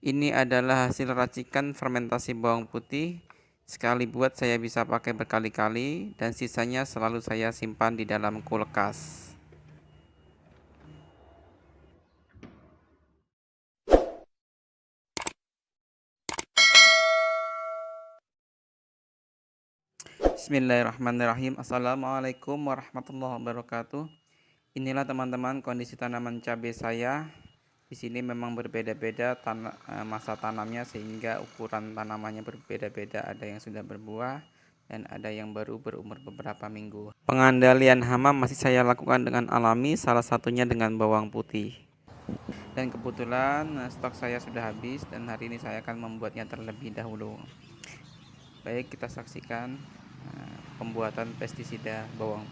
Ini adalah hasil racikan fermentasi bawang putih. Sekali buat saya bisa pakai berkali-kali dan sisanya selalu saya simpan di dalam kulkas. Bismillahirrahmanirrahim. Assalamualaikum warahmatullahi wabarakatuh. Inilah teman-teman kondisi tanaman cabai saya. Di sini memang berbeda-beda masa tanamnya sehingga ukuran tanamannya berbeda-beda. Ada yang sudah berbuah dan ada yang baru berumur beberapa minggu. Pengendalian hama masih saya lakukan dengan alami, salah satunya dengan bawang putih. Dan kebetulan stok saya sudah habis dan hari ini saya akan membuatnya terlebih dahulu. Baik, kita saksikan pembuatan pestisida bawang.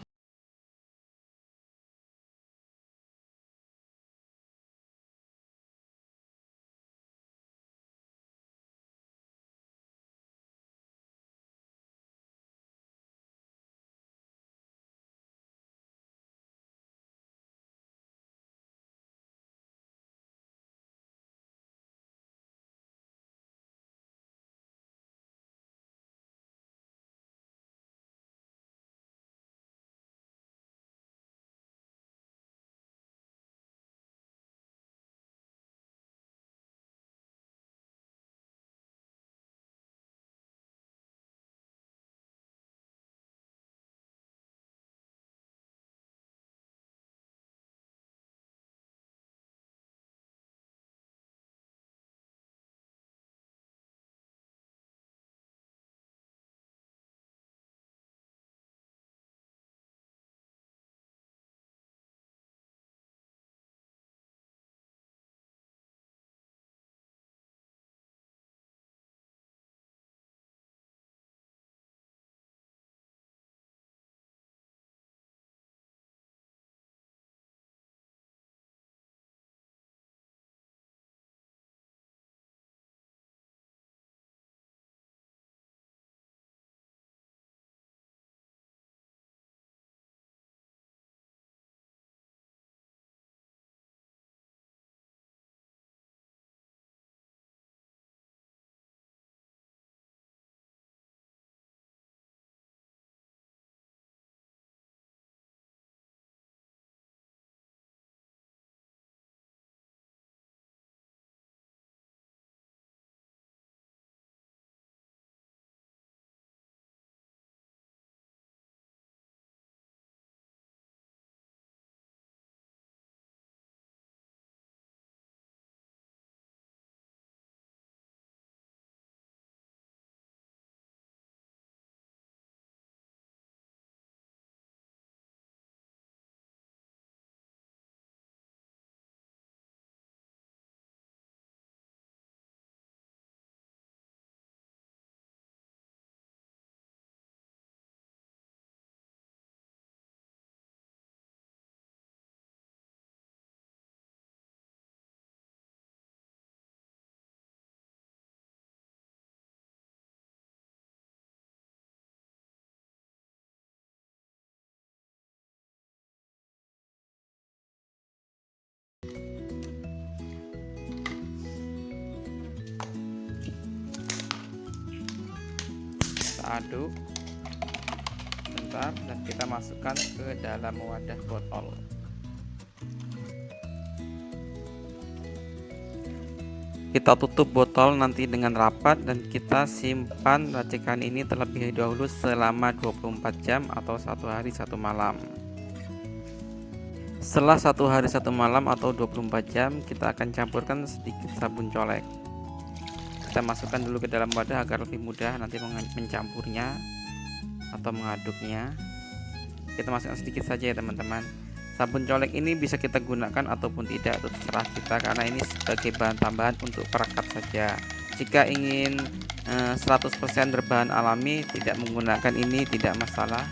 Kita aduk bentar dan kita masukkan ke dalam wadah botol. Kita tutup botol nanti dengan rapat dan kita simpan racikan ini terlebih dahulu selama 24 jam atau 1 hari 1 malam. Setelah 1 hari 1 malam atau 24 jam, kita akan campurkan sedikit sabun colek. Kita masukkan dulu ke dalam wadah agar lebih mudah nanti mencampurnya atau mengaduknya. Kita masukkan sedikit saja ya teman-teman. Sabun colek ini bisa kita gunakan ataupun tidak, itu terserah kita karena ini sebagai bahan tambahan untuk perekat saja. Jika ingin 100% berbahan alami, tidak menggunakan ini tidak masalah.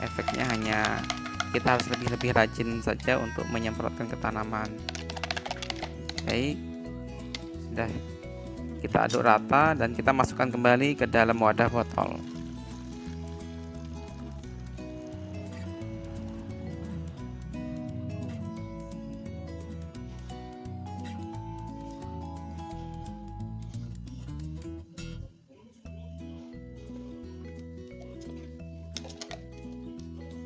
Efeknya hanya kita harus lebih rajin saja untuk menyemprotkan ke tanaman. Baik, sudah kita aduk rata dan kita masukkan kembali ke dalam wadah botol.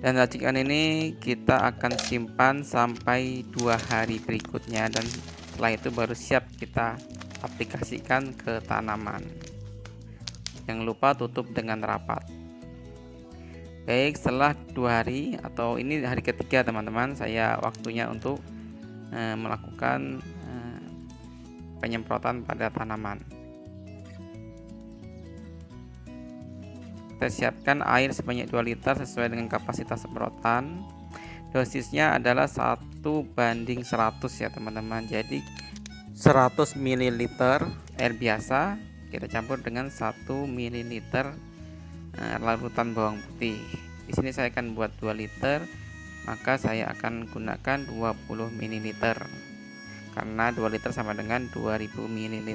Dan racikan ini kita akan simpan sampai 2 hari berikutnya, dan setelah itu baru siap kita aplikasikan ke tanaman. Jangan lupa tutup dengan rapat. Baik, setelah 2 hari atau ini hari ketiga teman-teman, saya waktunya untuk melakukan penyemprotan pada tanaman. Kita siapkan air sebanyak 2 liter sesuai dengan kapasitas semprotan. Dosisnya adalah 1:100 ya teman-teman. Jadi 100 ml air biasa kita campur dengan 1 ml larutan bawang putih. Di sini saya akan buat 2 liter, maka saya akan gunakan 20 ml. Karena 2 liter sama dengan 2000 ml.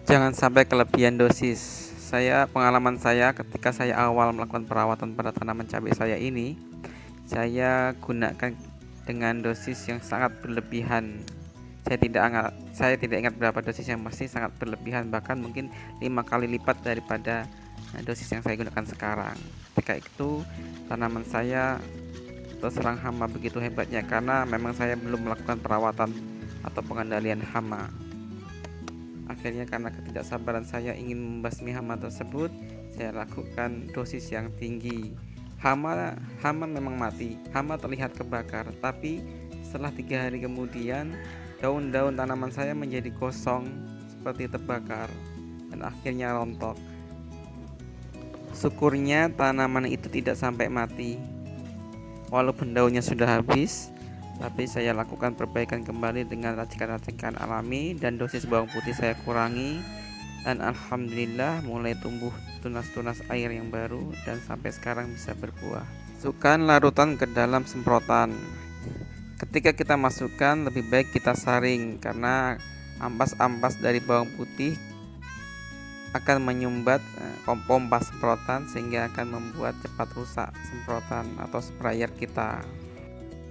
Jangan sampai kelebihan dosis. Pengalaman saya ketika saya awal melakukan perawatan pada tanaman cabai saya ini, saya gunakan dengan dosis yang sangat berlebihan. Saya tidak ingat berapa dosis yang pasti sangat berlebihan, bahkan mungkin 5 kali lipat daripada dosis yang saya gunakan sekarang. Ketika itu tanaman saya terserang hama begitu hebatnya, karena memang saya belum melakukan perawatan atau pengendalian hama. Akhirnya karena ketidaksabaran saya ingin membasmi hama tersebut, saya lakukan dosis yang tinggi. Hama memang mati, hama terlihat kebakar, tapi setelah 3 hari kemudian daun-daun tanaman saya menjadi kosong seperti terbakar dan akhirnya rontok. Syukurnya tanaman itu tidak sampai mati. Walaupun daunnya sudah habis, tapi saya lakukan perbaikan kembali dengan racikan-racikan alami dan dosis bawang putih saya kurangi, dan alhamdulillah mulai tumbuh tunas-tunas air yang baru dan sampai sekarang bisa berbuah. Masukkan larutan ke dalam semprotan. Ketika kita masukkan, lebih baik kita saring karena ampas-ampas dari bawang putih akan menyumbat pompa semprotan sehingga akan membuat cepat rusak semprotan atau sprayer kita.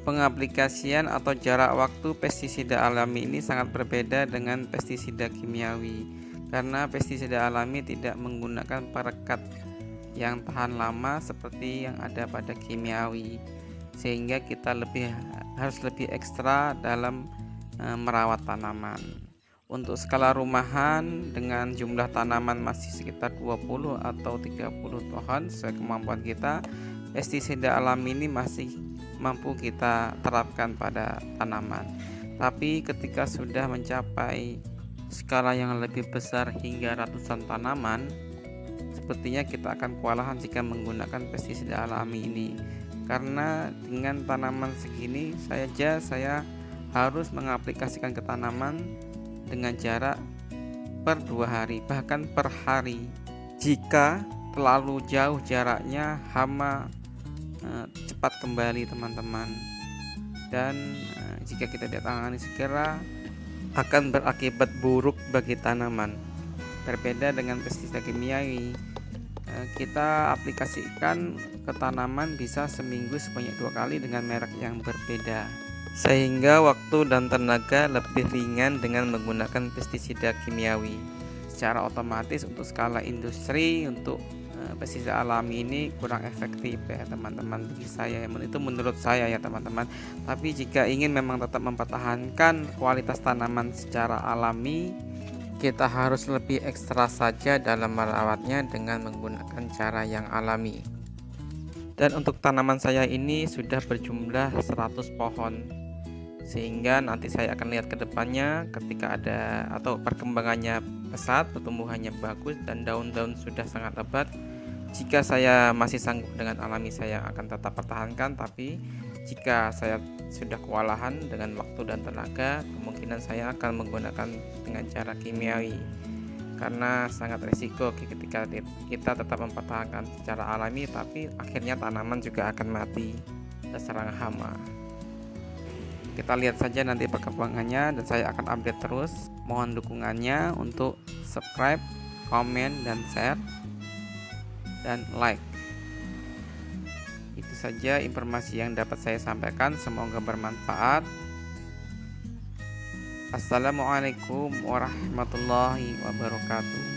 Pengaplikasian atau jarak waktu pestisida alami ini sangat berbeda dengan pestisida kimiawi, karena pestisida alami tidak menggunakan perekat yang tahan lama seperti yang ada pada kimiawi, sehingga kita harus lebih ekstra dalam merawat tanaman. Untuk skala rumahan dengan jumlah tanaman masih sekitar 20 atau 30 pohon sesuai kemampuan kita, pestisida alami ini masih mampu kita terapkan pada tanaman. Tapi ketika sudah mencapai skala yang lebih besar hingga ratusan tanaman, sepertinya kita akan kewalahan jika menggunakan pestisida alami ini. Karena dengan tanaman segini saya harus mengaplikasikan ke tanaman dengan jarak per 2 hari, bahkan per hari. Jika terlalu jauh jaraknya, hama cepat kembali teman-teman, dan jika kita tidak tangani segera akan berakibat buruk bagi tanaman. Berbeda dengan pestisida kimiawi, kita aplikasikan ke tanaman bisa seminggu sebanyak 2 kali dengan merek yang berbeda, sehingga waktu dan tenaga lebih ringan dengan menggunakan pestisida kimiawi. Secara otomatis untuk skala industri, untuk pestisida alami ini kurang efektif ya teman-teman, bagi saya itu menurut saya ya teman-teman. Tapi jika ingin memang tetap mempertahankan kualitas tanaman secara alami, kita harus lebih ekstra saja dalam merawatnya dengan menggunakan cara yang alami. Dan untuk tanaman saya ini sudah berjumlah 100 pohon, sehingga nanti saya akan lihat ke depannya ketika ada atau perkembangannya pesat, pertumbuhannya bagus dan daun-daun sudah sangat lebat. Jika saya masih sanggup dengan alami, saya akan tetap pertahankan. Tapi jika saya sudah kewalahan dengan waktu dan tenaga, kemungkinan saya akan menggunakan dengan cara kimiawi, karena sangat risiko ketika kita tetap mempertahankan secara alami, tapi akhirnya tanaman juga akan mati terserang hama. Kita lihat saja nanti perkembangannya, dan saya akan update terus. Mohon dukungannya untuk subscribe, komen, dan share, dan like. Itu saja informasi yang dapat saya sampaikan, semoga bermanfaat. Assalamualaikum warahmatullahi wabarakatuh.